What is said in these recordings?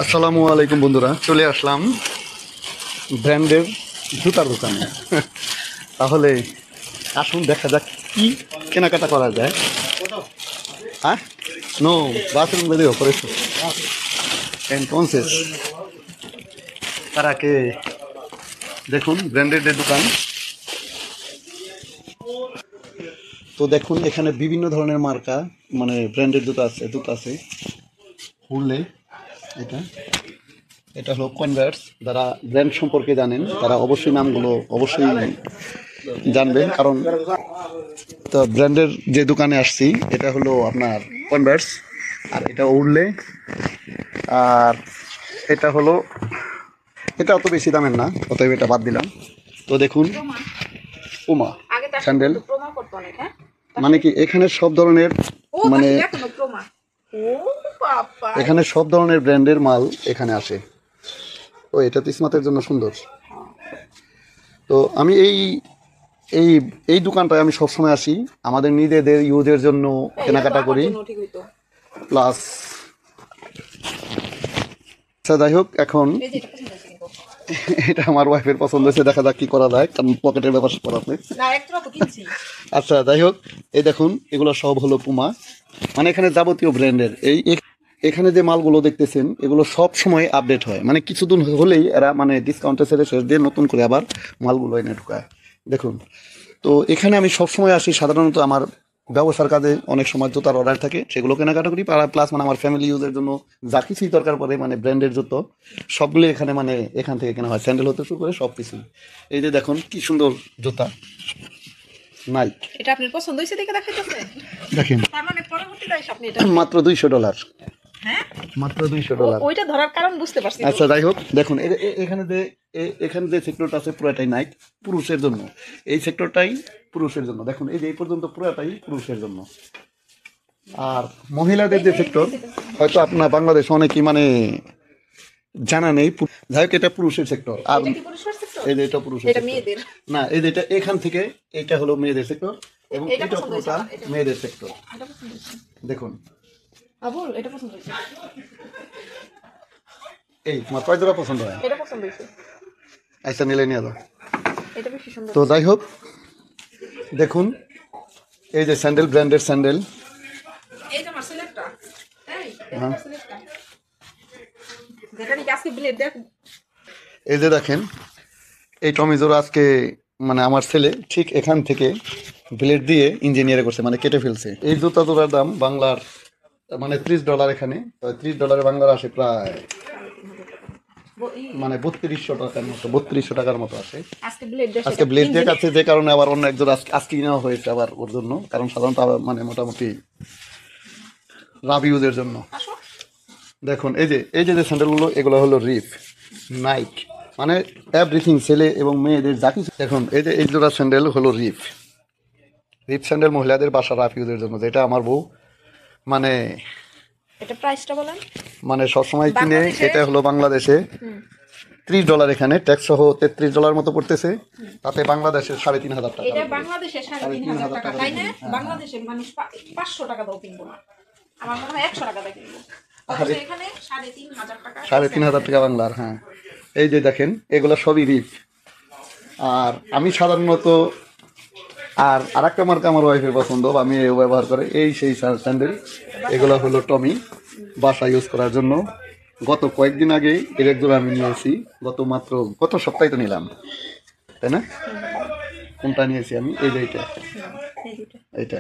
আসসালামু আলাইকুম বন্ধুরা, চলে আসলাম ব্র্যান্ডের জুতার দোকানে। তাহলে আসুন দেখা যাক কি কেনাকাটা করা যায়। হ্যাঁ, no bathroom video por eso. Entonces, para que দেখুন ব্র্যান্ডের দোকান। তো দেখুন এখানে বিভিন্ন ধরনের মার্কা মানে ব্র্যান্ডের জুতা আছে হুরলে। এটা এটা হলো কনভার্স। যারা ব্র্যান্ড সম্পর্কে জানেন তারা অবশ্যই নামগুলো অবশ্যই জানবেন, কারণ তো ব্র্যান্ডের যে দোকানে আসছি এটা হলো আপনার কনভার্স, আর এটা উড়লে, আর এটা হলো এটা অত বেশি দামের না, অতএব এটা বাদ দিলাম। তো দেখুন পুমা স্যান্ডেল, মানে কি এখানে সব ধরনের মানে এখানে সব ধরনের ব্র্যান্ডের মাল এখানে আসে। ও এটা তো স্মার্টের জন্য সুন্দর। তো আমি এই এই এই দোকানটায় আমি সবসময় আসি, আমাদের নিজেদের ইউজের জন্য কেনাকাটা করি প্লাস। আচ্ছা যাই হোক, এখন এটা আমার ওয়াইফের পছন্দ হয়েছে, দেখা যাক কি করা যায়, কারণ পকেটের ব্যাপার আছে। আচ্ছা যাই হোক, এই দেখুন এগুলো সব হলো পুমা, মানে এখানে যাবতীয় ব্র্যান্ডের এখানে যে মালগুলো দেখতেছেন এগুলো সব সময় আপডেট হয়, মানে কিছুদিন হলেই এরা মানে ডিসকাউন্টে ছেড়ে শেষ দিয়ে নতুন করে আবার মালগুলো এনে ঢুকায়। দেখুন, তো এখানে আমি সবসময় আসি, সাধারণত আমার ব্যবসার কাজে অনেক সময় জুতার অর্ডার থাকে, সেগুলো কেনাকাটা করি প্লাস মানে আমার ফ্যামিলি ইউজের জন্য যা কিছুই দরকার পড়ে মানে ব্র্যান্ডের জুতো সবগুলো এখানে মানে এখান থেকে কেনা হয়, স্যান্ডেল হতে শুরু করে সব কিছুই। এই যে দেখুন কি সুন্দর জুতা নাইক, এটা আপনার পছন্দ হয়েছে দেখে দেখাইতেছে। দেখেন তার মানে পরবর্তীতে আপনি এটা মাত্র $200। হ্যাঁ, মাত্র $200। ওইটা ধরার কারণ বুঝতে পারছি। আচ্ছা যাই হোক, দেখুন এখানে যে সেক্টরটা আছে পুরোটাই নাইক, পুরুষের জন্য। এই সেক্টরটাই পুরুষের জন্য, দেখুন এই যে এই পর্যন্ত পুরোটাই পুরুষের জন্য। আর মহিলাদের যে সেক্টর হয়তো আপনার বাংলাদেশ অনেকেই মানে জানা নেই, যাই হোক এটা পুরুষের সেক্টর। আর এই যে এটা পুরুষের সেক্টর না, এই যে এটা এখান থেকে এটা হলো মেয়েদের সেক্টর, এবং এটা পুরোটা মেয়েদের সেক্টর। দেখুন আবুল এটা পছন্দ হয়েছে, এই তোমার কয় জোড়া পছন্দ হয়? এটা পছন্দ হয়েছে, আচ্ছা নিলে নিয়ে যাও। এটা বেশি সুন্দর। তো যাই হোক দেখুন এই যে স্যান্ডেল, ব্র্যান্ডের স্যান্ডেল। এইটা আমার সিলেক্টটা, এই এটা আমার সিলেক্টটা, যেটা নাকি আজকে ব্লেড দেখ। এই যে দেখেন এই টমি জোড়া আজকে মানে আমার ছেলে ঠিক এখান থেকে ব্লেড দিয়ে ইঞ্জিনিয়ার করছে, মানে কেটে ফেলছে। এই জুতা জোড়ার দাম বাংলার মানে $30, এখানে $30 বাংলার আসে প্রায় মানে 3200 টাকার মতো, 3200 টাকার মতো আসে। আজকে ব্লেড দিয়ে কাছে, যে কারণে আবার অন্য একজন আজকে নেওয়া হয়েছে আবার ওর জন্য, কারণ সাধারণত মানে মোটামুটি রাব ইউজের জন্য। দেখুন এই যে স্যান্ডেলগুলো এগুলো হলো রিফ নাইক, মানে এভরিথিং ছেলে এবং মেয়েদের যা কিছু। দেখুন এই জোড়া স্যান্ডেল হলো রিফ স্যান্ডেল, মহিলাদের বাসা রাফ ইউজের জন্য, যেটা আমার বউ মানে এটা প্রাইসটা বলেন, মানে সবসময় কিনে। এটা হলো বাংলাদেশে $30, এখানে ট্যাক্স সহ $33 মতো পড়তেছে, তাতে বাংলাদেশের 3500 টাকা। এটা বাংলাদেশে 3500 টাকা, তাই না? বাংলাদেশে মানুষ 500 টাকা দাও কিনবো না, আমার মনে হয় 100 টাকা দাও কিনবো, এখানে 3500 টাকা, 3500 টাকা বাংলার। হ্যাঁ এই যে দেখেন এগুলো সবই রিফ। আর আমি সাধারণত আর একটা মার্কা আমার ওয়াইফের পছন্দ, আমি এও ব্যবহার করে, এই সেই স্যান্ডেল। এগুলো হলো টমি, বাসা ইউজ করার জন্য। গত কয়েকদিন আগে এর এক জোড়া আমি নিয়েছি, গত সপ্তাহে তো নিলাম, তাই না? কোনটা নিয়েছি আমি? এই যে এইটা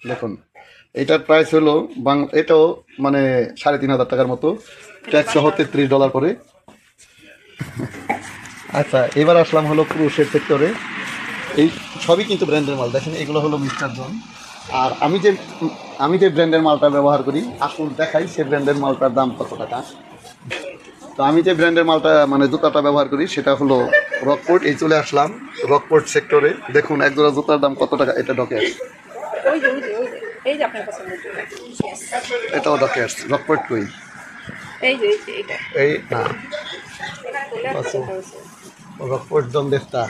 দেখুন, এটার প্রাইস হলো এটাও মানে 3500 টাকার মতো, ট্যাক্স সহ $33 করে। আচ্ছা এবার আসলাম হলো পুরুষের সেক্টরে। এই সবই কিন্তু ব্র্যান্ডের মাল, দেখেন এগুলো হলো মিস্টার জন। আর আমি যে ব্র্যান্ডের মালটা ব্যবহার করি, আসুন দেখাই সে ব্র্যান্ডের মালটার দাম কত টাকা। তো আমি যে ব্র্যান্ডের মালটা মানে জুতাটা ব্যবহার করি সেটা হলো রকপোর্ট। এই চলে আসলাম রকপোর্ট সেক্টরে, দেখুন এক জোড়া জুতার দাম কত টাকা। এটা ডকেটস, এটাও ডকেটস। রকপোর্ট কই? এই না রকপোর্ট জন দেখতা,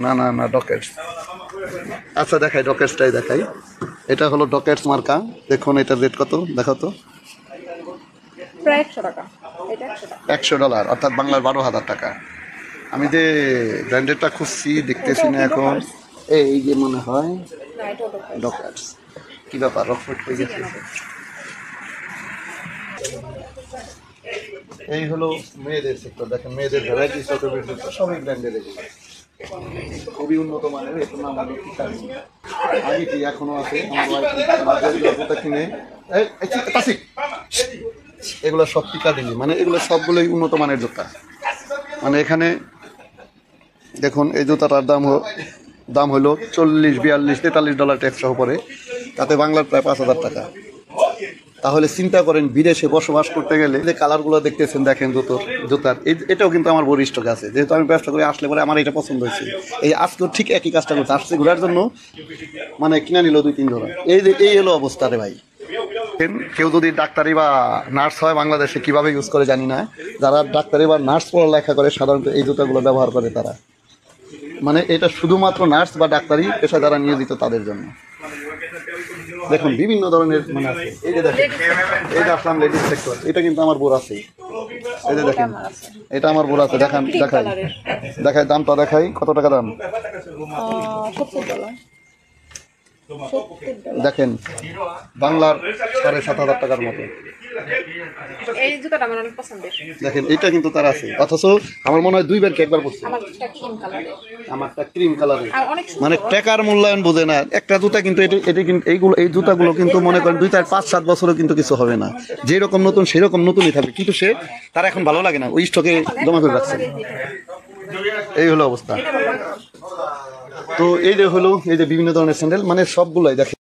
না ডকেটস। আচ্ছা দেখাই, ডকেটসটাই দেখাই। এটা হলো ডকেটস মার্কা, দেখুন এটার রেট কত দেখো তো, প্রায় 100 টাকা। এটা 100 টাকা। $100 অর্থাৎ বাংলার 12,000 টাকা। আমি যে ব্র্যান্ডেডটা খুঁজছি দেখতেছি না এখন, এই যে মনে হয় না, এটা ওটা। ডকেটস। কি ব্যাপার, রকফোর্ড হয়ে গেছে। এই হলো মেয়েদের সেক্টর, দেখেন মেয়েদের ভ্যারাইটি সবই ব্র্যান্ডের, এগুলো খুবই উন্নত মানের। এটার নাম হলো টিকালি। আগে কি এখনো আছে, আমার ওয়াইফ কিনে তাসিক, এগুলো সব টিকা দিলি, মানে এগুলো সবগুলোই উন্নত মানের জুতা। মানে এখানে দেখুন এই জুতাটার দাম হলো $40, $42, $43 ট্যাক্স সহ পড়ে, তাতে বাংলার প্রায় 5,000 টাকা। তাহলে চিন্তা করেন বিদেশে বসবাস করতে গেলে যে কালারগুলো দেখতেছেন, দেখেন জুতার এটাও কিন্তু আমার বড় স্টক আছে, যেহেতু আমি ব্যবসা করে আসলে পরে আমার এটা পছন্দ হয়েছে। এই আজকেও ঠিক একই কাজটা করতে আসছে ঘোরার জন্য, মানে কিনা নিল 2-3 জোড়া। এই হলো অবস্থা রে ভাই। কেউ যদি ডাক্তারি বা নার্স হয় বাংলাদেশে কিভাবে ইউজ করে জানি না, যারা ডাক্তারি বা নার্স পড়ালেখা করে সাধারণত এই জুতাগুলো ব্যবহার করে তারা, মানে এটা শুধুমাত্র নার্স বা ডাক্তারি পেশা যারা নিয়োজিত তাদের জন্য। দেখুন বিভিন্ন ধরনের মানে আছে, এই যে দেখেন এইটা আসলাম লেডিস সেক্টর, এটা কিন্তু আমার বোর আছে, এই যে দেখেন এটা আমার বোর আছে, দেখাই দামটা দেখাই, কত টাকা দাম $70। দেখেন, বাংলার 7,500 টাকার মতো। এই জুতাটা আমার অনেক পছন্দের। দেখেন এটা কিন্তু তার আছে, অথচ আমার মনে হয় 2 বার কি একবার পড়ছে। আমারটা ক্রিম কালারের। আমারটা ক্রিম কালারের, আর অনেক সুন্দর। মানে টাকার মূল্যায়ন বোঝে না একটা জুতা, কিন্তু এটা কিন্তু এই জুতাগুলো কিন্তু মনে করেন 2-4-5-7 বছরও কিন্তু কিছু হবে না, যেরকম নতুন সেরকম নতুনই থাকবে, কিন্তু তার এখন ভালো লাগে না, ওই স্টকে জমা করে রাখছে। এই হলো অবস্থা। তো এই যে হলো এই যে বিভিন্ন ধরনের স্যান্ডেল, মানে সবগুলাই দেখেন।